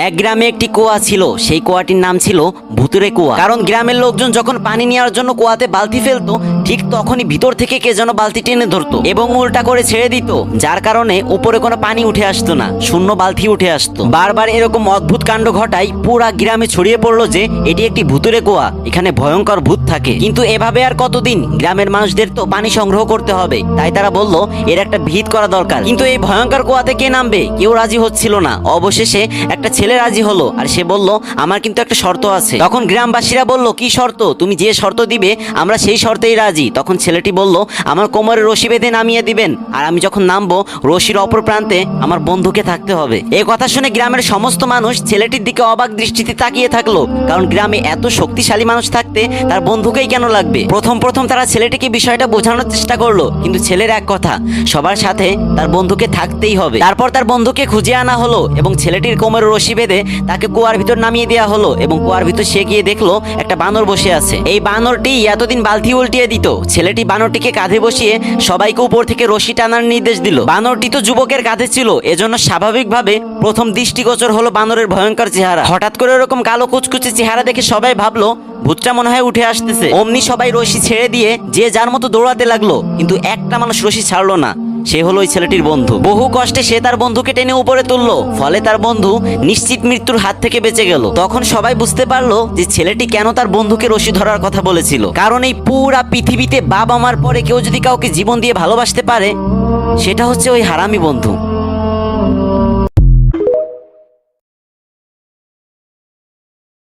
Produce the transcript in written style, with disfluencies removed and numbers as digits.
এক গ্রামে একটি কুয়া ছিল, সেই কুয়াটির নাম ছিল ভুতুরে কুয়া। কারণ গ্রামের লোকজন যখন পানি নেওয়ার জন্য কুয়াতে বালতি ফেলতো, ঠিক তখনই ভিতর থেকে কে যেন বালতি টেনে ধরতো এবং উল্টা করে ছেড়ে দিত, যার কারণে উপরে কোনো পানি উঠে আসতো না, শূন্য বালতি উঠে আসতো। বারবার এরকম অদ্ভুত কাণ্ড ঘটায় পুরা গ্রামে ছড়িয়ে পড়লো যে এটি একটি ভুতুরে কুয়া, এখানে ভয়ঙ্কর ভূত থাকে। কিন্তু এভাবে আর কতদিন? গ্রামের মানুষদের তো পানি সংগ্রহ করতে হবে, তাই তারা বলল এর একটা ভিত করা দরকার। কিন্তু এই ভয়ঙ্কর কুয়াতে কে নামবে? কেউ রাজি হচ্ছিল না। অবশেষে একটা ছেলে রাজি হলো, আর সে বলল আমার কিন্তু একটা শর্ত আছে। তখন গ্রামবাসীরা বলল কি শর্ত? তুমি যে শর্ত দিবে আমরা সেই শর্তেই রাজি। তখন ছেলেটি বলল আমার কোমরে রশি বেঁধে নামিয়ে দিবেন, আর আমি যখন নামবো রশির অপর প্রান্তে আমার বন্ধুকে থাকতে হবে। এই কথা শুনে গ্রামের সমস্ত মানুষ ছেলেটির দিকে অবাক দৃষ্টিতে তাকিয়ে থাকলো, কারণ গ্রামে এত শক্তিশালী মানুষ থাকতে তার বন্ধুকেই কেন লাগবে? প্রথম তারা ছেলেটিকে বিষয়টা বোঝানোর চেষ্টা করলো, কিন্তু ছেলের এক কথা, সবার সাথে তার বন্ধুকে থাকতেই হবে। তারপর তার বন্ধুকে খুঁজে আনা হলো এবং ছেলেটির কোমরে রশি বেঁধে তাকে কুয়ার ভিতর নামিয়ে দেওয়া হলো। এবং কুয়ার ভিতর সে গিয়ে দেখলো একটা বানর বসে আছে। এই বানরটি এতদিন বালতি উল্টিয়ে দিত। ছেলেটি বানরটিকে কাঁধে বসিয়ে সবাইকে উপর থেকে রশি টানার নির্দেশ দিল। বানরটি তো যুবকের কাঁধে ছিল, এজন্য স্বাভাবিকভাবে প্রথম দৃষ্টিগোচর হলো বানরের ভয়ঙ্কর চেহারা। হঠাৎ করে এরকম কালো কুচকুচে চেহারা দেখে সবাই ভাবলো ভূতটা মনে হয় উঠে আসতেছে। অমনি সবাই রশি ছেড়ে দিয়ে যে যার মতো দৌড়াতে লাগলো, কিন্তু একটা মানুষ রশি ছাড়লো না। সে হলো ওই ছেলেটির বন্ধু। বহু কষ্টে সে তার বন্ধুকে টেনে উপরে তুললো, ফলে তার বন্ধু নিশ্চিত মৃত্যুর হাত থেকে বেঁচে গেল। তখন সবাই বুঝতে পারলো যে ছেলেটি কেন তার বন্ধুকে রশি ধরার কথা বলেছিল। কারণ এই পুরা পৃথিবীতে বাবা মার পরে কেউ যদি কাউকে জীবন দিয়ে ভালোবাসতে পারে, সেটা হচ্ছে ওই হারামি বন্ধু।